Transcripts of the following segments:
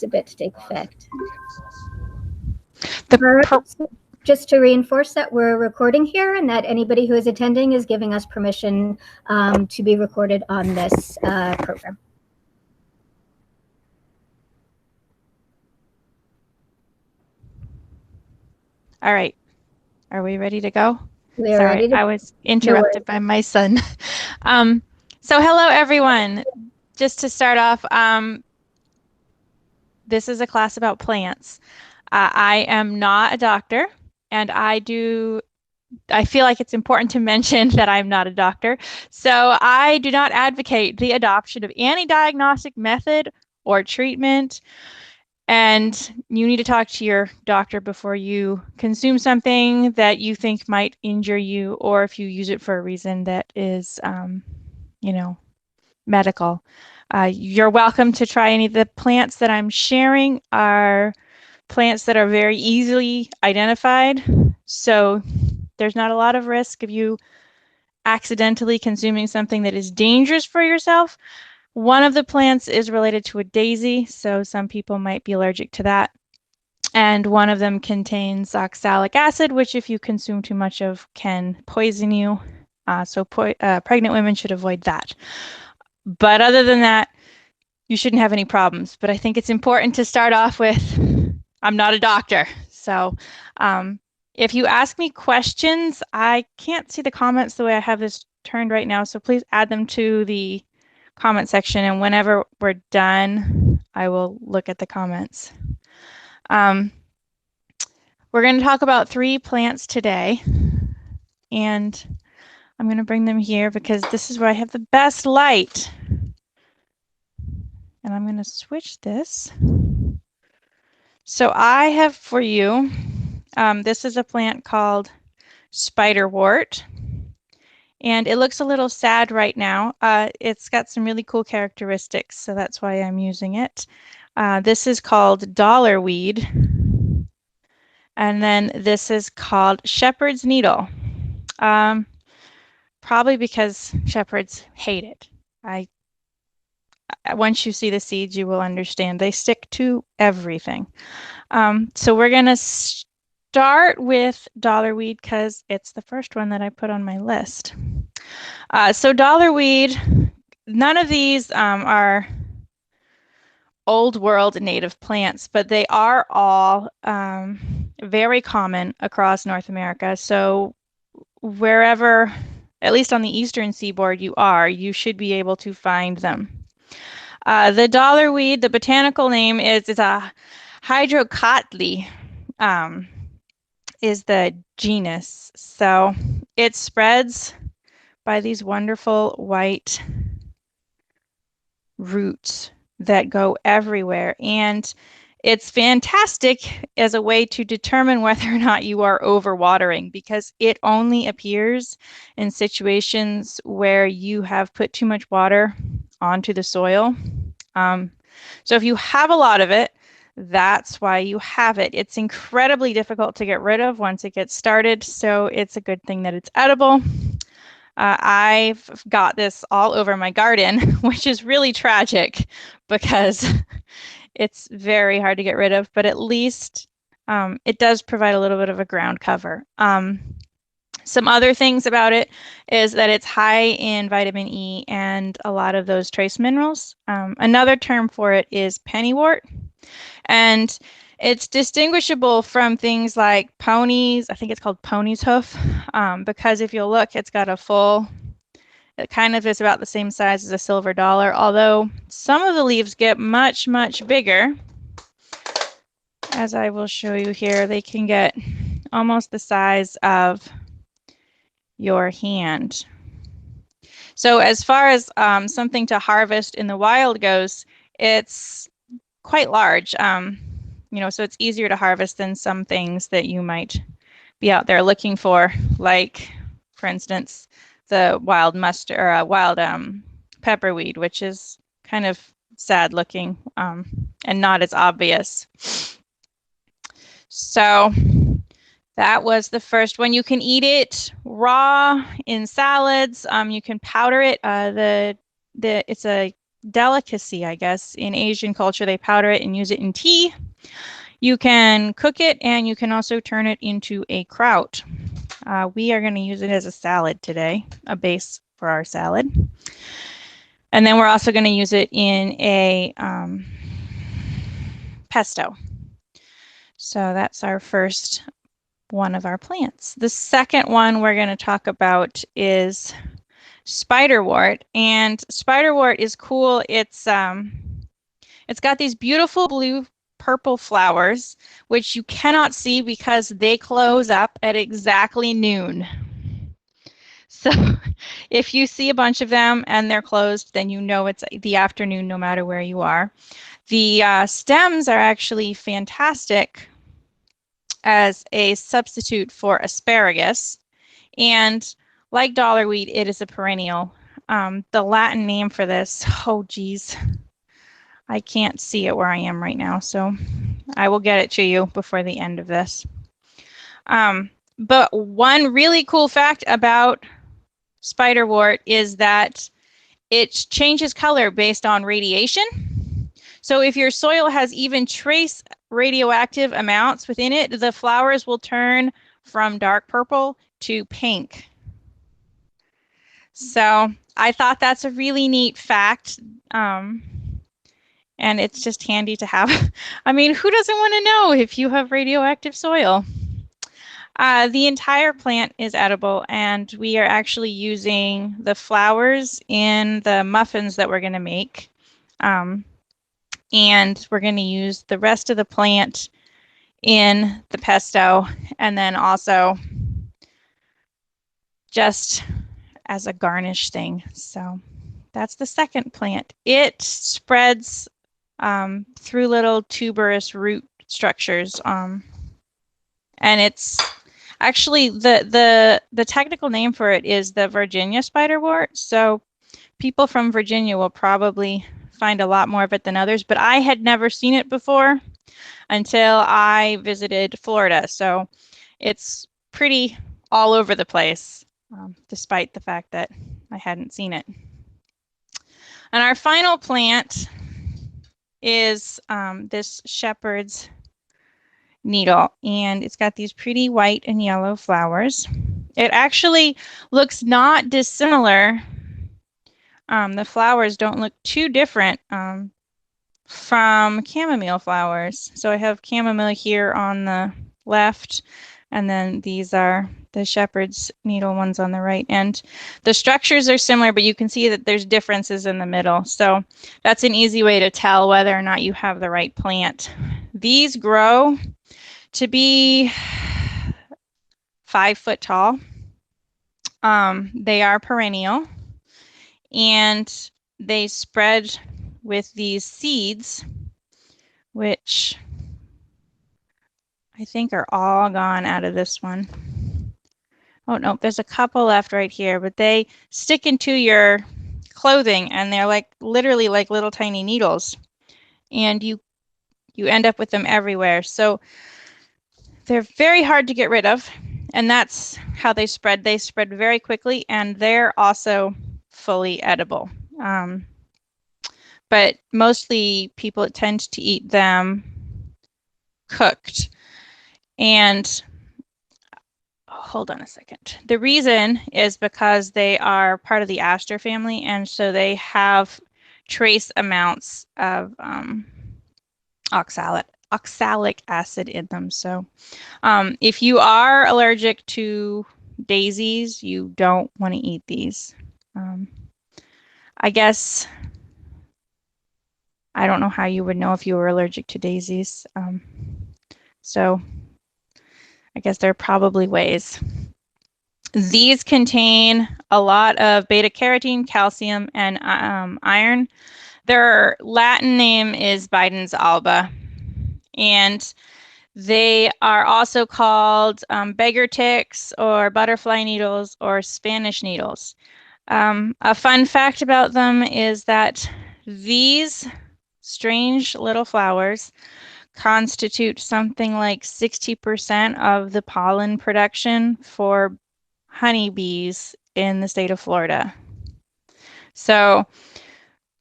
a bit to take effect. Just to reinforce that we're recording here and that anybody who is attending is giving us permission to be recorded on this program. All right. Are we ready to go? We are ready to I was interrupted by my son. So hello, everyone. Just to start off, this is a class about plants. I am not a doctor, and I feel like it's important to mention that I'm not a doctor. So I do not advocate the adoption of any diagnostic method or treatment. And you need to talk to your doctor before you consume something that you think might injure you, or if you use it for a reason that is, you know, medical. You're welcome to try any of the plants that I'm sharing are plants that are very easily identified. So there's not a lot of risk of you accidentally consuming something that is dangerous for yourself. One of the plants is related to a daisy, so some people might be allergic to that. And one of them contains oxalic acid, which if you consume too much of can poison you. So pregnant women should avoid that. But other than that, you shouldn't have any problems. But I think it's important to start off with, I'm not a doctor. So if you ask me questions, I can't see the comments the way I have this turned right now. So please add them to the comment section, and whenever we're done, I will look at the comments. We're going to talk about 3 plants today, and I'm going to bring them here because this is where I have the best light. And I'm going to switch this. So I have for you, this is a plant called Spiderwort. And it looks a little sad right now. It's got some really cool characteristics, so that's why I'm using it. This is called dollarweed. And then this is called shepherd's needle. Probably because shepherds hate it. Once you see the seeds, you will understand. They stick to everything. So we're going to start with dollarweed because it's the first one that I put on my list. So dollarweed, none of these are old world native plants, but they are all very common across North America. So wherever, at least on the eastern seaboard you should be able to find them. The dollarweed, the botanical name is a hydrocotyle, is the genus. So it spreads by these wonderful white roots that go everywhere. And it's fantastic as a way to determine whether or not you are overwatering, because it only appears in situations where you have put too much water onto the soil. So if you have a lot of it, that's why you have it. It's incredibly difficult to get rid of once it gets started, so it's a good thing that it's edible. I've got this all over my garden, which is really tragic because it's very hard to get rid of, but at least it does provide a little bit of a ground cover. Some other things about it is that it's high in vitamin E and a lot of those trace minerals. Another term for it is Pennywort, and it's distinguishable from things like ponies. I think it's called pony's hoof, because if you'll look, it's got a full, it kind of is about the same size as a silver dollar, although some of the leaves get much, much bigger. As I will show you here, they can get almost the size of your hand. So as far as something to harvest in the wild goes, it's quite large. So it's easier to harvest than some things that you might be out there looking for, like, for instance, the wild mustard or wild pepperweed, which is kind of sad looking and not as obvious. So that was the first one. You can eat it raw in salads. You can powder it. It's a delicacy, I guess. In Asian culture, they powder it and use it in tea. You can cook it, and you can also turn it into a kraut. We are going to use it as a salad today, a base for our salad. And then we're also going to use it in a pesto. So that's our first one of our plants. The second one we're going to talk about is Spiderwort. And Spiderwort is cool. It's got these beautiful blue purple flowers, which you cannot see because they close up at exactly noon. So if you see a bunch of them and they're closed, then you know it's the afternoon no matter where you are. The stems are actually fantastic as a substitute for asparagus. And like dollarweed, it is a perennial. The Latin name for this, oh geez, I can't see it where I am right now, so I will get it to you before the end of this. But one really cool fact about Spiderwort is that it changes color based on radiation. So if your soil has even trace radioactive amounts within it, the flowers will turn from dark purple to pink. So I thought that's a really neat fact. And it's just handy to have. I mean, who doesn't want to know if you have radioactive soil? The entire plant is edible, and we are actually using the flowers in the muffins that we're going to make. And we're going to use the rest of the plant in the pesto, and then also just as a garnish thing. So that's the second plant. It spreads through little tuberous root structures. And it's actually the technical name for it is the Virginia spiderwort. So people from Virginia will probably find a lot more of it than others, but I had never seen it before until I visited Florida. So it's pretty all over the place, despite the fact that I hadn't seen it. And our final plant is this shepherd's needle, and it's got these pretty white and yellow flowers. It actually looks not dissimilar. The flowers don't look too different from chamomile flowers. So I have chamomile here on the left, and then these are the shepherd's needle ones on the right. And the structures are similar, but you can see that there's differences in the middle. So that's an easy way to tell whether or not you have the right plant. These grow to be 5 foot tall. They are perennial, and they spread with these seeds, which I think are all gone out of this one. Oh, no, there's a couple left right here, but they stick into your clothing, and they're like literally like little tiny needles, and you end up with them everywhere. So they're very hard to get rid of, and that's how they spread. They spread very quickly, and they're also fully edible. But mostly people tend to eat them cooked. And hold on a second. The reason is because they are part of the aster family, and so they have trace amounts of oxalic acid in them. So if you are allergic to daisies, you don't want to eat these. I guess I don't know how you would know if you were allergic to daisies. So I guess there are probably ways. These contain a lot of beta carotene, calcium, and iron. Their Latin name is Biden's alba, and they are also called beggar ticks or butterfly needles or Spanish needles. A fun fact about them is that these strange little flowers constitute something like 60% of the pollen production for honeybees in the state of Florida. So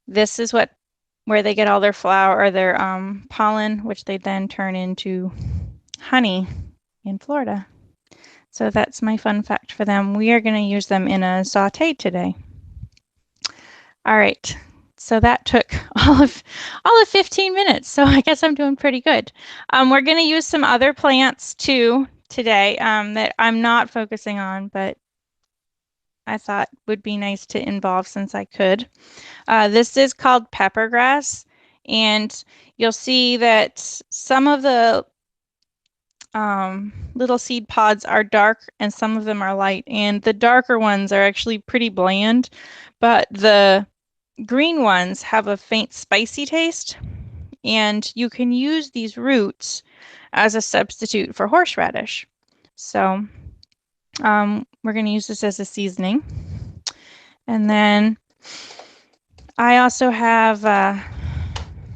this is where they get all their flower or their pollen, which they then turn into honey in Florida. So that's my fun fact for them. We are going to use them in a saute today. All right. So that took all of 15 minutes. So I guess I'm doing pretty good. We're going to use some other plants too today that I'm not focusing on, but I thought would be nice to involve since I could. This is called peppergrass, and you'll see that some of the little seed pods are dark and some of them are light, and the darker ones are actually pretty bland, but the green ones have a faint spicy taste, and you can use these roots as a substitute for horseradish. So we're going to use this as a seasoning. And then I also have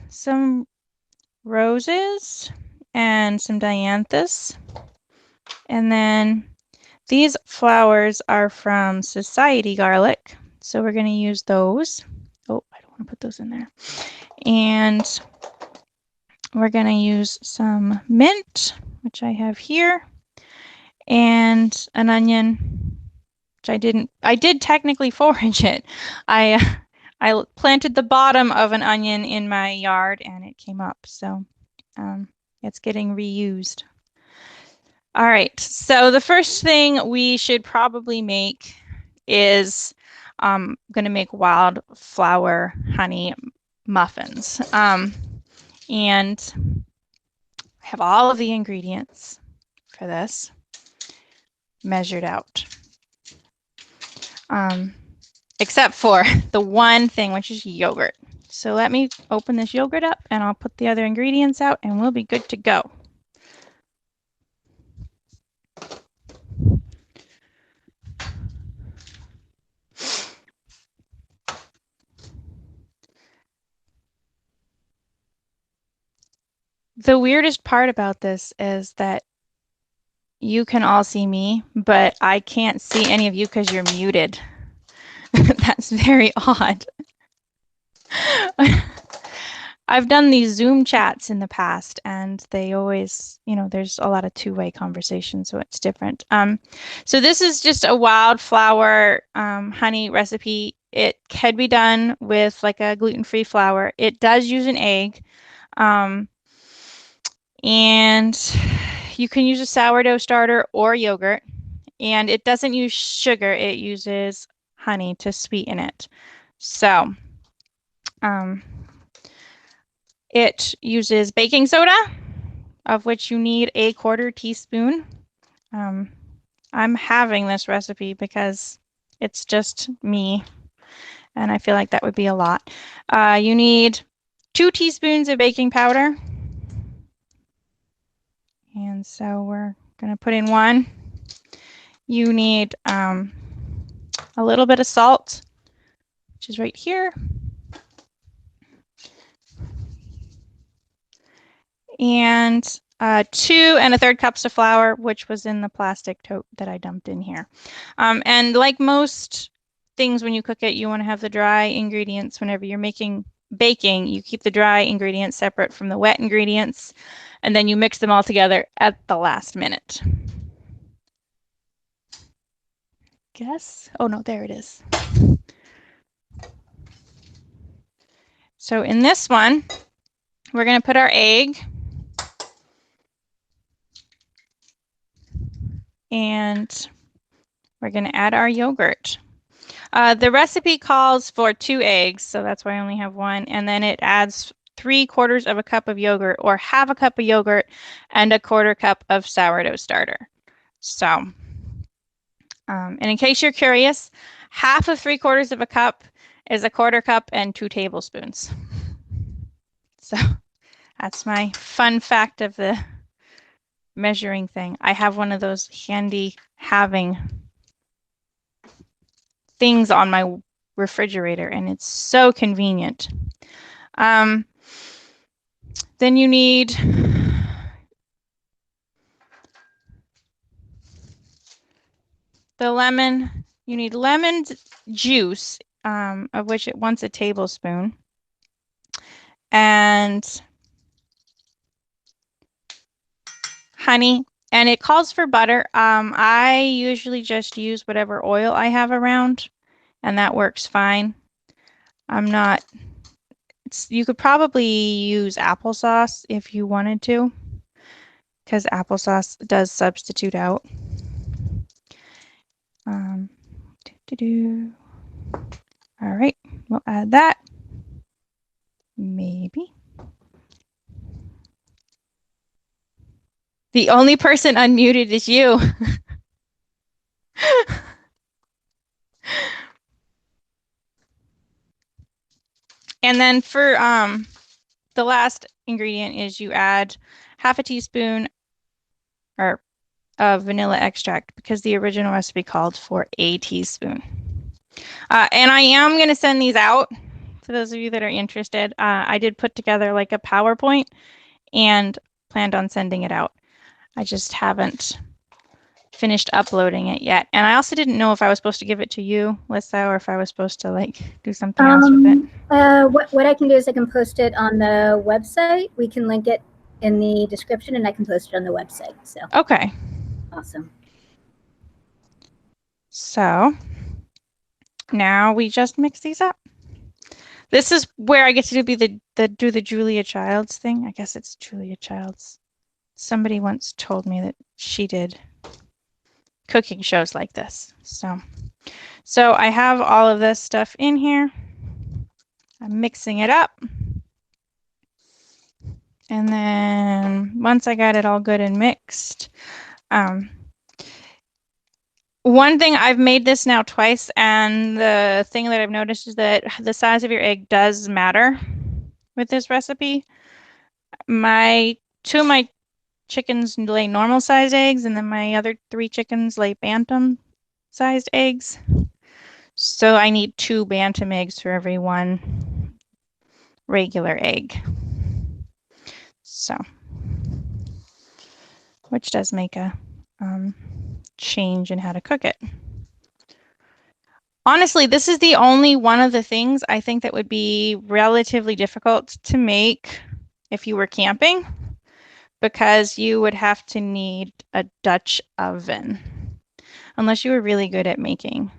some roses and some dianthus. And then these flowers are from Society garlic, so we're going to use those. Oh, I don't want to put those in there. And we're going to use some mint, which I have here, and an onion, which I did technically forage it. I planted the bottom of an onion in my yard and it came up, so it's getting reused. All right, so the first thing we should probably make is I'm going to make wildflower honey muffins. And I have all of the ingredients for this measured out. Except for the one thing, which is yogurt. So let me open this yogurt up and I'll put the other ingredients out and we'll be good to go. The weirdest part about this is that you can all see me, but I can't see any of you because you're muted. That's very odd. I've done these Zoom chats in the past and they always, there's a lot of two-way conversation, so it's different. So this is just a wildflower honey recipe. It can be done with like a gluten-free flour. It does use an egg. And you can use a sourdough starter or yogurt. And it doesn't use sugar, it uses honey to sweeten it. So it uses baking soda, of which you need a 1/4 teaspoon. I'm having this recipe because it's just me, and I feel like that would be a lot. You need 2 teaspoons of baking powder. And so we're going to put in 1. You need a little bit of salt, which is right here. And 2 1/3 cups of flour, which was in the plastic tote that I dumped in here. And like most things when you cook it, you want to have the dry ingredients whenever you're baking. You keep the dry ingredients separate from the wet ingredients, and then you mix them all together at the last minute. Oh no, there it is. So in this one, we're going to put our egg. And we're going to add our yogurt. The recipe calls for 2 eggs, so that's why I only have 1. And then it adds 3/4 of a cup of yogurt, or 1/2 cup of yogurt, and a 1/4 cup of sourdough starter. So, and in case you're curious, 1/2 of 3/4 of a cup is a 1/4 cup and 2 tablespoons. So that's my fun fact of the measuring thing. I have one of those handy having things on my refrigerator, and it's so convenient. Then you need the lemon. You need lemon juice of which it wants a tablespoon. And honey, and it calls for butter. I usually just use whatever oil I have around, and that works fine. You could probably use applesauce if you wanted to, because applesauce does substitute out. All right, we'll add that. Maybe. The only person unmuted is you. And then for the last ingredient is you add half a teaspoon of vanilla extract, because the original recipe called for a teaspoon. And I am going to send these out to those of you that are interested. I did put together like a PowerPoint and planned on sending it out. I just haven't finished uploading it yet. And I also didn't know if I was supposed to give it to you, Lissa, or if I was supposed to like do something else with it. What I can do is I can post it on the website. We can link it in the description, and I can post it on the website. So okay. Awesome. So now we just mix these up. This is where I get to do the Julia Childs thing. I guess it's Julia Childs. Somebody once told me that she did cooking shows like this. So I have all of this stuff in here. I'm mixing it up. And then once I got it all good and mixed, one thing, I've made this now twice, and the thing that I've noticed is that the size of your egg does matter with this recipe. Two of my chickens lay normal sized eggs, and then my other 3 chickens lay bantam sized eggs. So I need 2 bantam eggs for every 1 regular egg. So, which does make a change in how to cook it. Honestly, this is the only one of the things I think that would be relatively difficult to make if you were camping, because you would have to need a Dutch oven, unless you were really good at making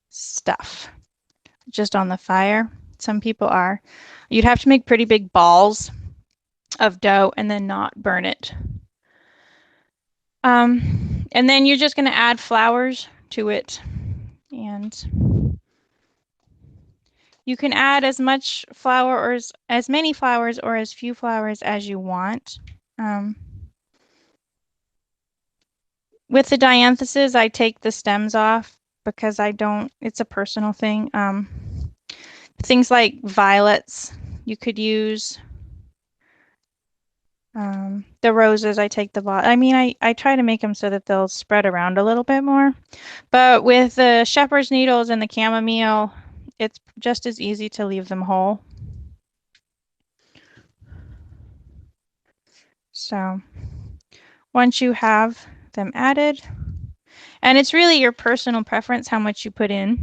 stuff just on the fire. Some people are. You'd have to make pretty big balls of dough and then not burn it. And then you're just going to add flowers to it, and you can add as much flour or as many flowers or as few flowers as you want. With the dianthesis, I take the stems off because it's a personal thing. Things like violets, you could use. The roses, I take the bottom. I mean, I try to make them so that they'll spread around a little bit more. But with the shepherd's needles and the chamomile, it's just as easy to leave them whole. So once you have them added, and it's really your personal preference how much you put in.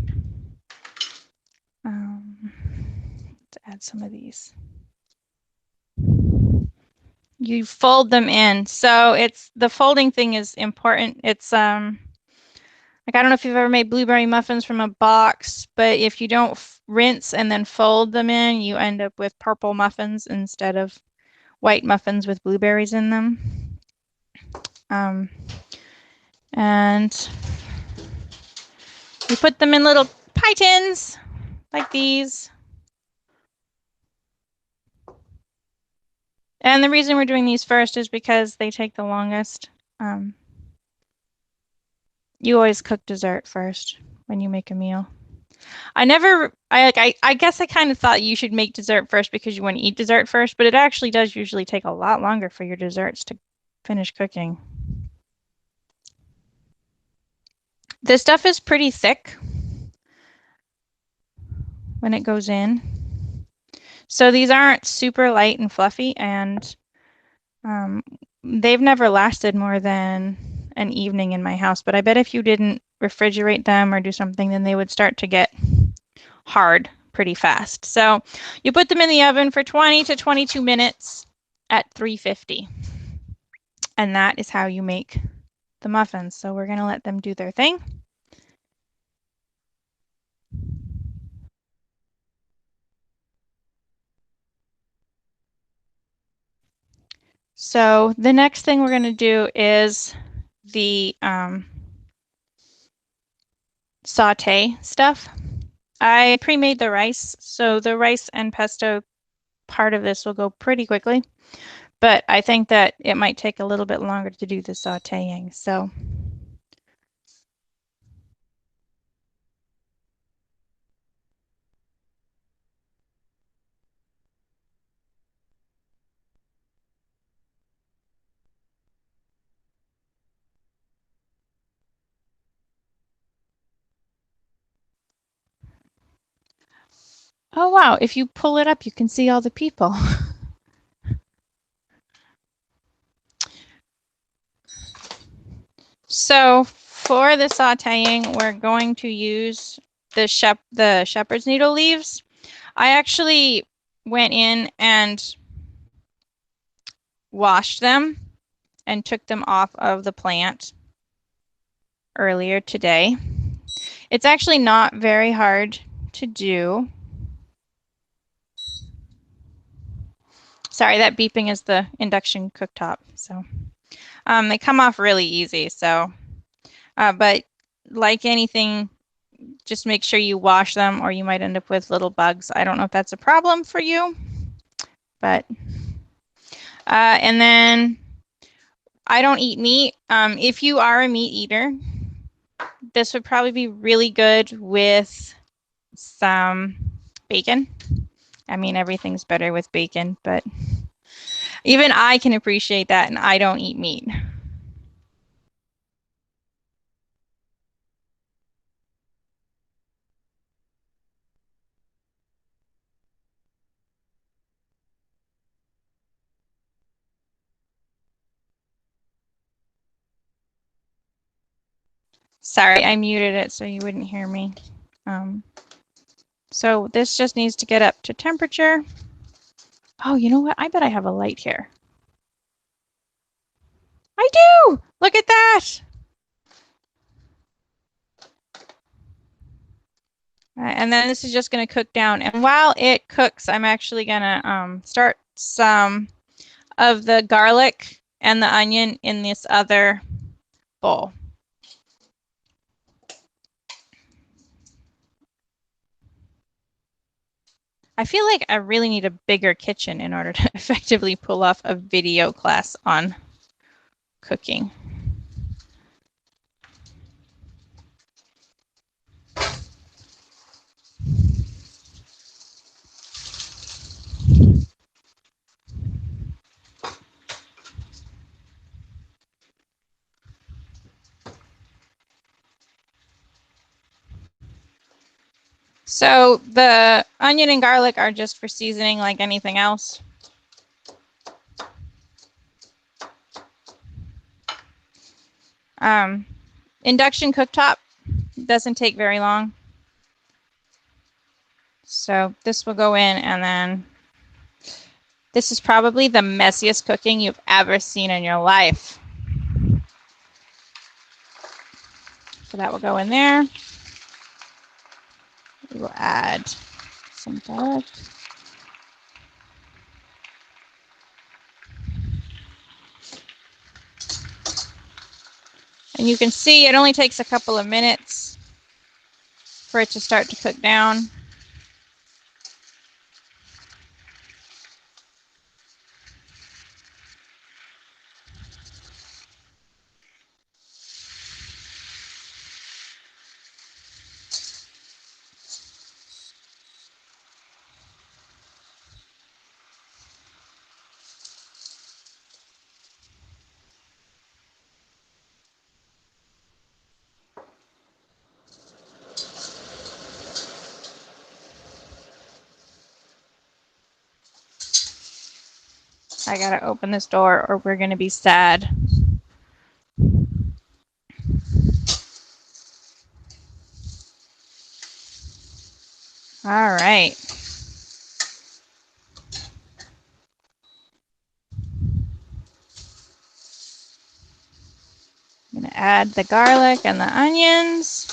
Let's add some of these. You fold them in. So the folding thing is important. It's like, I don't know if you've ever made blueberry muffins from a box, but if you don't rinse and then fold them in, you end up with purple muffins instead of white muffins with blueberries in them. And you put them in little pie tins like these. And the reason we're doing these first is because they take the longest. You always cook dessert first when you make a meal. I guess I kind of thought you should make dessert first because you want to eat dessert first, but it actually does usually take a lot longer for your desserts to finish cooking. This stuff is pretty thick when it goes in. So these aren't super light and fluffy, and they've never lasted more than an evening in my house. But I bet if you didn't refrigerate them or do something, then they would start to get hard pretty fast. So you put them in the oven for 20 to 22 minutes at 350. And that is how you make the muffins. So we're going to let them do their thing. So the next thing we're going to do is the saute stuff. I pre-made the rice, so the rice and pesto part of this will go pretty quickly, but I think that it might take a little bit longer to do the sauteing. So oh wow, if you pull it up, you can see all the people. So for the sauteing, we're going to use the shepherd's needle leaves. I actually went in and washed them and took them off of the plant earlier today. It's actually not very hard to do. Sorry, that beeping is the induction cooktop. So they come off really easy. So, but like anything, just make sure you wash them or you might end up with little bugs. I don't know if that's a problem for you, but, and then I don't eat meat. If you are a meat eater, this would probably be really good with some bacon. I mean, everything's better with bacon, but even I can appreciate that, and I don't eat meat. Sorry, I muted it so you wouldn't hear me. So this just needs to get up to temperature. Oh, you know what? I bet I have a light here. I do! Look at that! And then this is just going to cook down. And while it cooks, I'm actually going to start some of the garlic and the onion in this other bowl. I feel like I really need a bigger kitchen in order to effectively pull off a video class on cooking. So the onion and garlic are just for seasoning like anything else. Induction cooktop doesn't take very long. So this will go in, and then this is probably the messiest cooking you've ever seen in your life. So that will go in there. We will add some garlic. And you can see it only takes a couple of minutes for it to start to cook down. I gotta open this door or we're gonna be sad. All right. I'm going to add the garlic and the onions.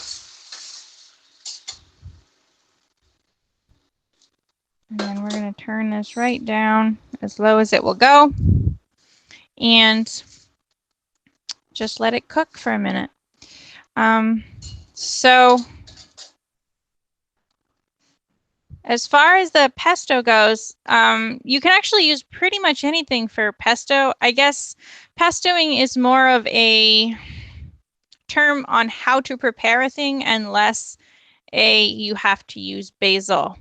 And then we're going to turn this right down as low as it will go. And just let it cook for a minute. So as far as the pesto goes, you can actually use pretty much anything for pesto. I guess pestoing is more of a term on how to prepare a thing and less you have to use basil.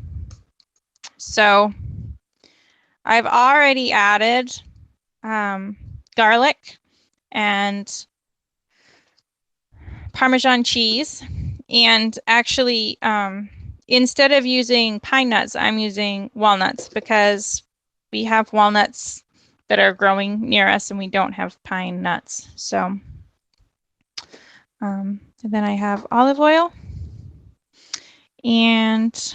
So I've already added garlic and Parmesan cheese, and actually instead of using pine nuts, I'm using walnuts because we have walnuts that are growing near us and we don't have pine nuts. So and then I have olive oil and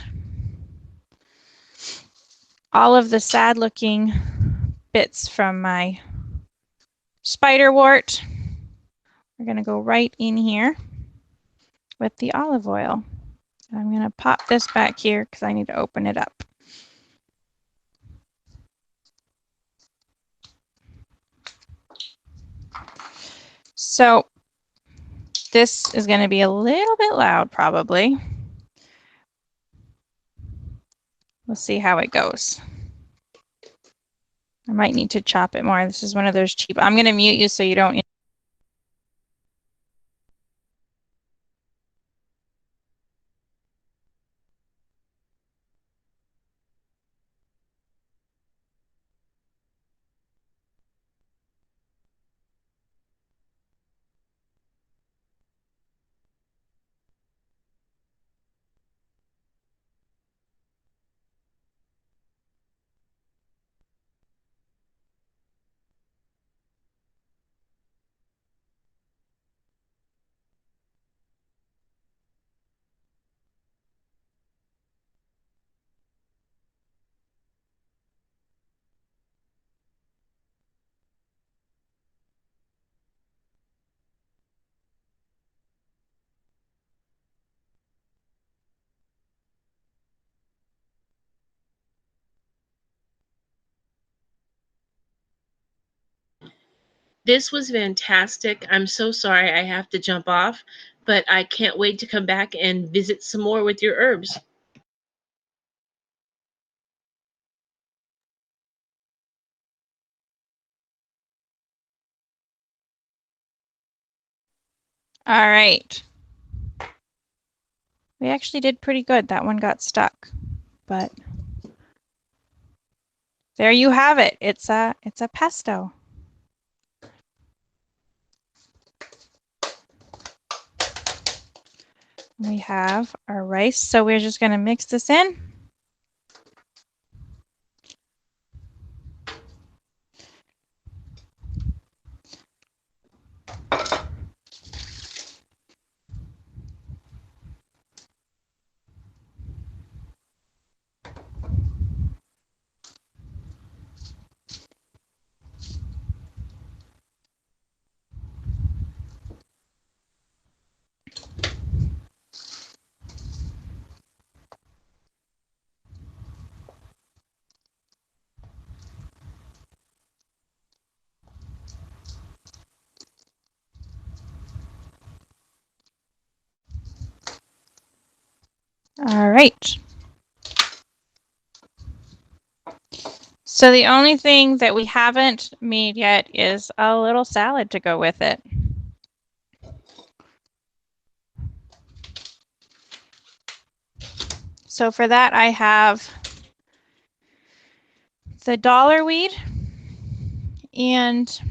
all of the sad looking bits from my Spiderwort. We're going to go right in here with the olive oil. I'm going to pop this back here because I need to open it up. So this is going to be a little bit loud probably. We'll see how it goes. I might need to chop it more. This is one of those cheap. I'm going to mute you so you don't. This was fantastic. I'm so sorry I have to jump off, but I can't wait to come back and visit some more with your herbs. All right. We actually did pretty good. That one got stuck, but there you have it. It's a pesto. We have our rice, so we're just going to mix this in. All right. So the only thing that we haven't made yet is a little salad to go with it. So for that, I have the dollar weed and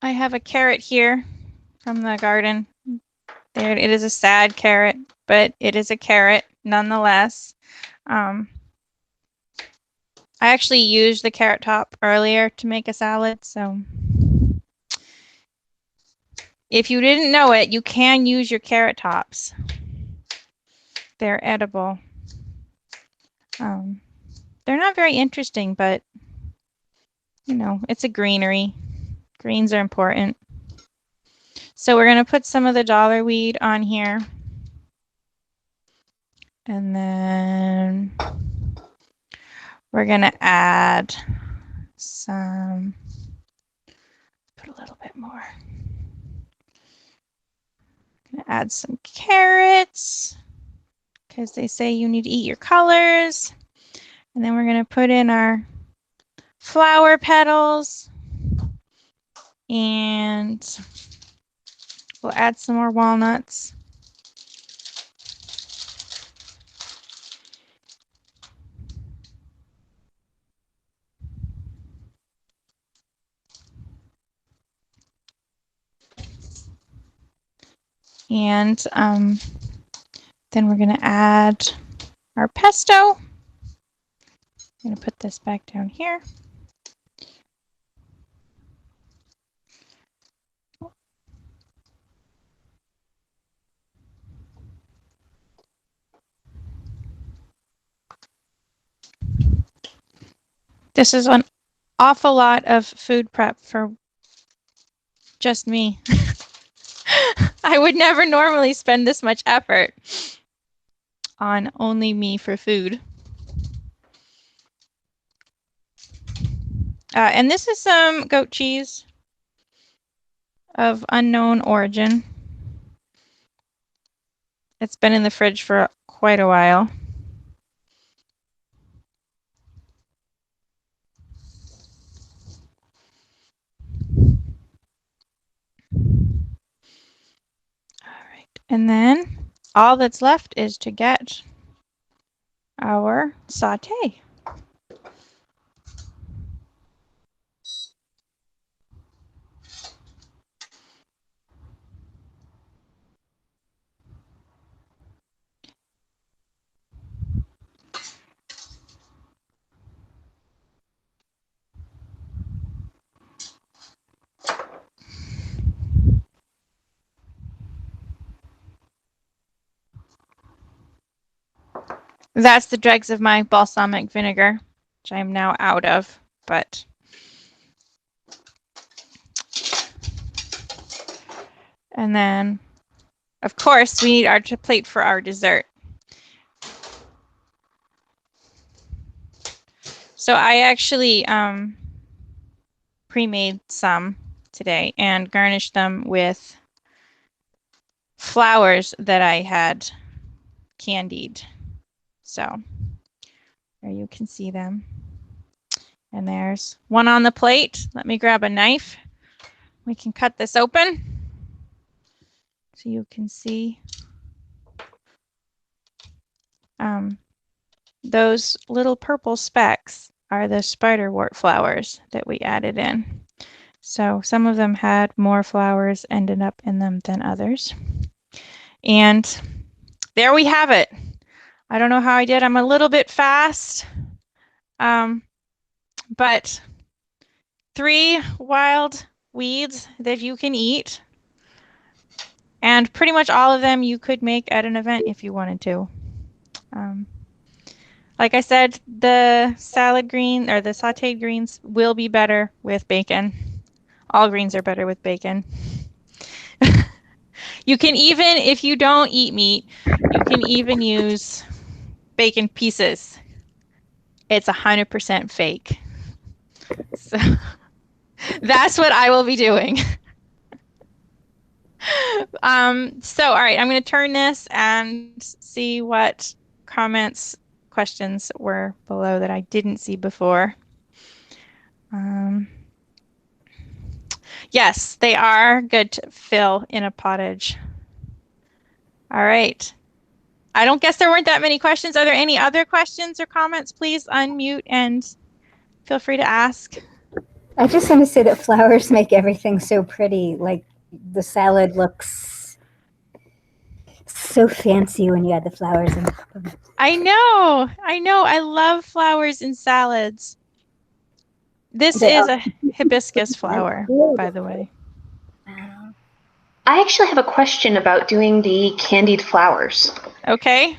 I have a carrot here from the garden. There, it is a sad carrot, but it is a carrot nonetheless. I actually used the carrot top earlier to make a salad, so if you didn't know it, you can use your carrot tops. They're edible. They're not very interesting, but you know, it's a greenery. Greens are important. So we're going to put some of the dollar weed on here. And then we're going to add some, put a little bit more. Going to add some carrots because they say you need to eat your colors. And then we're going to put in our flower petals. And we'll add some more walnuts. And then we're going to add our pesto. I'm going to put this back down here. This is an awful lot of food prep for just me. I would never normally spend this much effort on only me for food. And this is some goat cheese of unknown origin. It's been in the fridge for quite a while. And then all that's left is to get our saute. That's the dregs of my balsamic vinegar, which I am now out of, but and then of course we need our plate for our dessert. So I actually pre-made some today and garnished them with flowers that I had candied. So there you can see them. And there's one on the plate. Let me grab a knife. We can cut this open so you can see those little purple specks are the spiderwort flowers that we added in. So some of them had more flowers ended up in them than others. And there we have it. I don't know how I did. I'm a little bit fast, but 3 wild weeds that you can eat. And pretty much all of them you could make at an event if you wanted to. Like I said, the salad green or the sauteed greens will be better with bacon. All greens are better with bacon. You can even, if you don't eat meat, you can even use bacon pieces. It's 100% fake. So that's what I will be doing. So, all right, I'm going to turn this and see what comments, questions were below that I didn't see before. Yes, they are good to fill in a pottage. All right. I don't guess there weren't that many questions. Are there any other questions or comments? Please unmute and feel free to ask. I just want to say that flowers make everything so pretty. Like the salad looks so fancy when you add the flowers in. I know. I love flowers in salads. This is a hibiscus flower, by the way. I actually have a question about doing the candied flowers. Okay.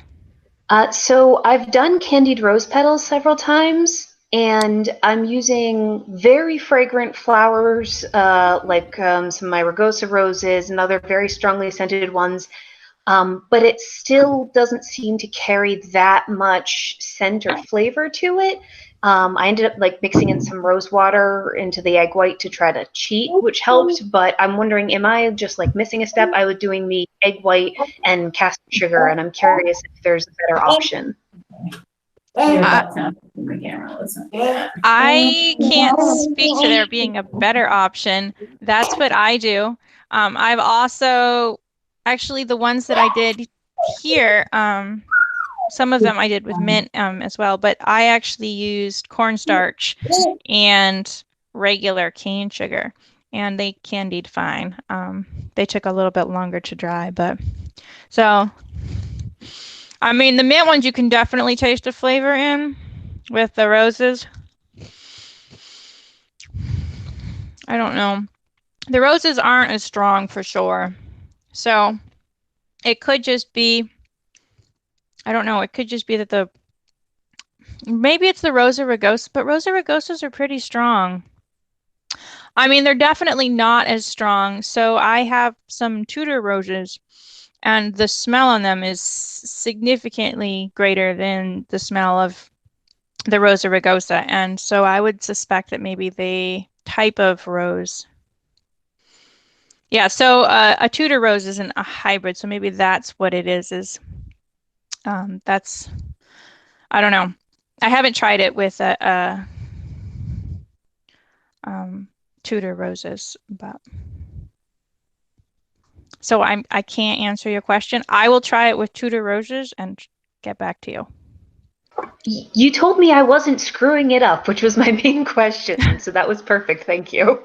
So I've done candied rose petals several times, and I'm using very fragrant flowers, like some of my rugosa roses and other very strongly scented ones. But it still doesn't seem to carry that much scent or flavor to it. I ended up like mixing in some rose water into the egg white to try to cheat, which helped. But I'm wondering, am I just like missing a step? I was doing the egg white and caster sugar, and I'm curious if there's a better option. I can't speak to there being a better option. That's what I do. I've also, actually, the ones that I did here, some of them I did with mint as well, but I actually used cornstarch and regular cane sugar, and they candied fine. They took a little bit longer to dry, but so, I mean, the mint ones you can definitely taste the flavor in with the roses. I don't know. The roses aren't as strong for sure. So it could just be, I don't know, it could just be that maybe it's the Rosa rugosa, but Rosa rugosas are pretty strong. I mean, they're definitely not as strong. So I have some Tudor roses, and the smell on them is significantly greater than the smell of the Rosa rugosa. And so I would suspect that maybe the type of rose. Yeah, so a Tudor rose isn't a hybrid, so maybe that's what it is that's, I don't know. I haven't tried it with Tudor roses, but so I can't answer your question. I will try it with Tudor roses and get back to you. You told me I wasn't screwing it up, which was my main question, so that was perfect. Thank you.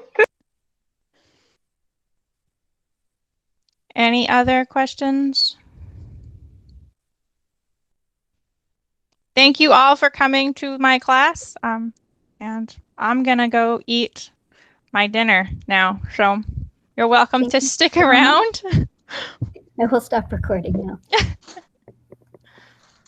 Any other questions? Thank you all for coming to my class, and I'm gonna go eat my dinner now. So you're welcome to stick around. I will stop recording now.